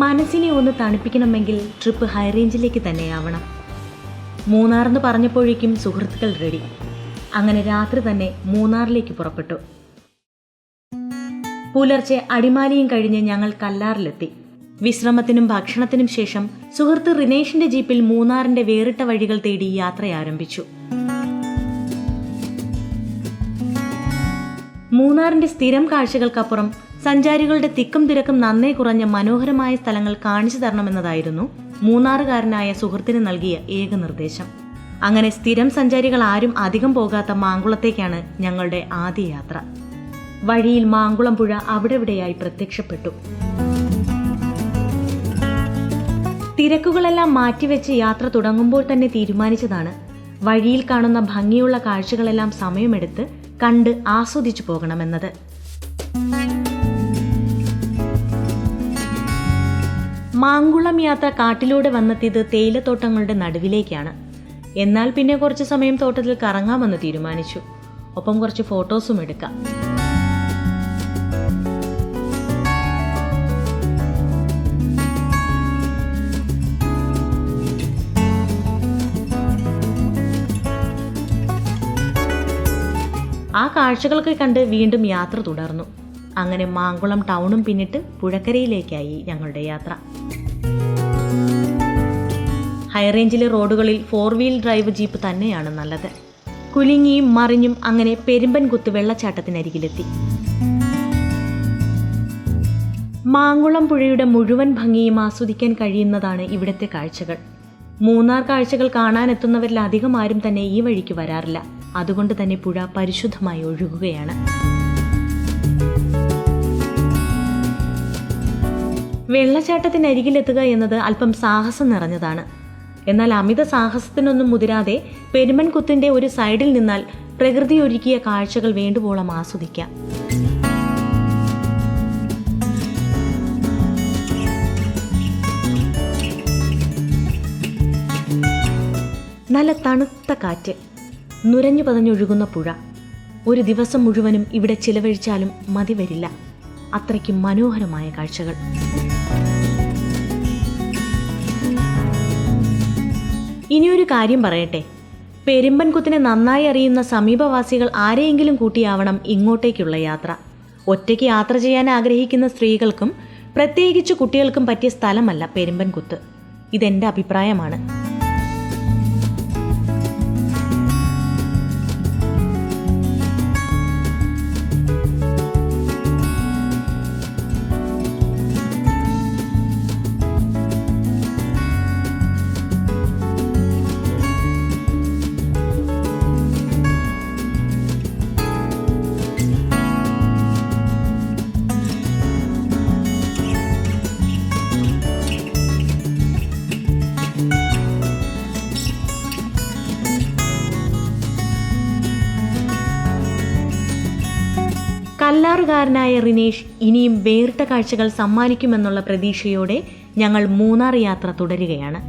മനസ്സിനെ ഒന്ന് തണുപ്പിക്കണമെങ്കിൽ ട്രിപ്പ് ഹൈറേഞ്ചിലേക്ക് തന്നെയാവണം. മൂന്നാറെന്ന് പറഞ്ഞപ്പോഴേക്കും സുഹൃത്തുക്കൾ റെഡി. അങ്ങനെ രാത്രി തന്നെ മൂന്നാറിലേക്ക് പുറപ്പെട്ടു. പുലർച്ചെ അടിമാലിയും കഴിഞ്ഞ് ഞങ്ങൾ കല്ലാറിലെത്തി. വിശ്രമത്തിനും ഭക്ഷണത്തിനും ശേഷം സുഹൃത്ത് റിനേഷിന്റെ ജീപ്പിൽ മൂന്നാറിന്റെ വേറിട്ട വഴികൾ തേടി യാത്ര ആരംഭിച്ചു. മൂന്നാറിന്റെ സ്ഥിരം കാഴ്ചകൾക്കപ്പുറം സഞ്ചാരികളുടെ തിക്കും തിരക്കും നന്നേ കുറഞ്ഞ മനോഹരമായ സ്ഥലങ്ങൾ കാണിച്ചു തരണമെന്നതായിരുന്നു മൂന്നാറുകാരനായ സുഹൃത്തിന് നൽകിയ ഏക നിർദ്ദേശം. അങ്ങനെ സ്ഥിരം സഞ്ചാരികൾ ആരും അധികം പോകാത്ത മാങ്കുളത്തേക്കാണ് ഞങ്ങളുടെ ആദ്യ യാത്ര. വഴിയിൽ മാങ്കുളം പുഴ അവിടെവിടെയായി പ്രത്യക്ഷപ്പെട്ടു. തിരക്കുകളെല്ലാം മാറ്റിവെച്ച് യാത്ര തുടങ്ങുമ്പോൾ തന്നെ തീരുമാനിച്ചതാണ് വഴിയിൽ കാണുന്ന ഭംഗിയുള്ള കാഴ്ചകളെല്ലാം സമയമെടുത്ത് കണ്ട് ആസ്വദിച്ചു പോകണമെന്നത്. മാങ്കുളം യാത്ര കാട്ടിലൂടെ വന്നെത്തിയത് തേയിലത്തോട്ടങ്ങളുടെ നടുവിലേക്കാണ്. എന്നാൽ പിന്നെ കുറച്ച് സമയം തോട്ടത്തിൽ കറങ്ങാമെന്ന് തീരുമാനിച്ചു. ഒപ്പം കുറച്ച് ഫോട്ടോസും എടുക്കാം. ആ കാഴ്ചകളൊക്കെ കണ്ട് വീണ്ടും യാത്ര തുടർന്നു. അങ്ങനെ മാങ്കുളം ടൗണും പിന്നിട്ട് പുഴക്കരയിലേക്കായി ഞങ്ങളുടെ യാത്ര. ഹൈറേഞ്ചിലെ റോഡുകളിൽ 4 വീൽ ഡ്രൈവ് ജീപ്പ് തന്നെയാണ് നല്ലത്. കുലുങ്ങിയും മറിഞ്ഞും അങ്ങനെ പെരുമ്പൻകുത്ത് വെള്ളച്ചാട്ടത്തിനരികിലെത്തി. മാങ്കുളം പുഴയുടെ മുഴുവൻ ഭംഗിയും ആസ്വദിക്കാൻ കഴിയുന്നതാണ് ഇവിടുത്തെ കാഴ്ചകൾ. മൂന്നാർ കാഴ്ചകൾ കാണാനെത്തുന്നവരിൽ അധികം ആരും തന്നെ ഈ വഴിക്ക് വരാറില്ല. അതുകൊണ്ട് തന്നെ പുഴ പരിശുദ്ധമായി ഒഴുകുകയാണ്. വെള്ളച്ചാട്ടത്തിനരികിലെത്തുക എന്നത് അല്പം സാഹസം നിറഞ്ഞതാണ്. എന്നാൽ അമിത സാഹസത്തിനൊന്നും മുതിരാതെ പെരുമ്പൻകുത്തിന്റെ ഒരു സൈഡിൽ നിന്നാൽ പ്രകൃതി ഒരുക്കിയ കാഴ്ചകൾ വേണ്ടുവോളം ആസ്വദിക്കാം. നല്ല തണുത്ത കാറ്റ്, നുരഞ്ഞു പതഞ്ഞൊഴുകുന്ന പുഴ. ഒരു ദിവസം മുഴുവനും ഇവിടെ ചിലവഴിച്ചാലും മതി വരില്ല. അത്രയ്ക്കും മനോഹരമായ കാഴ്ചകൾ. ഇനിയൊരു കാര്യം പറയട്ടെ. പെരുമ്പൻകുത്തിനെ നന്നായി അറിയുന്ന സമീപവാസികൾ ആരെയെങ്കിലും കൂട്ടിയാവണം ഇങ്ങോട്ടേക്കുള്ള യാത്ര. ഒറ്റയ്ക്ക് യാത്ര ചെയ്യാൻ ആഗ്രഹിക്കുന്ന സ്ത്രീകൾക്കും പ്രത്യേകിച്ച് കുട്ടികൾക്കും പറ്റിയ സ്ഥലമല്ല പെരുമ്പൻകുത്ത്. ഇതെന്റെ അഭിപ്രായമാണ്. കല്ലാറുകാരനായ റിനേഷ് ഇനിയും വേറിട്ട കാഴ്ചകൾ സമ്മാനിക്കുമെന്നുള്ള പ്രതീക്ഷയോടെ ഞങ്ങൾ മൂന്നാർ യാത്ര തുടരുകയാണ്.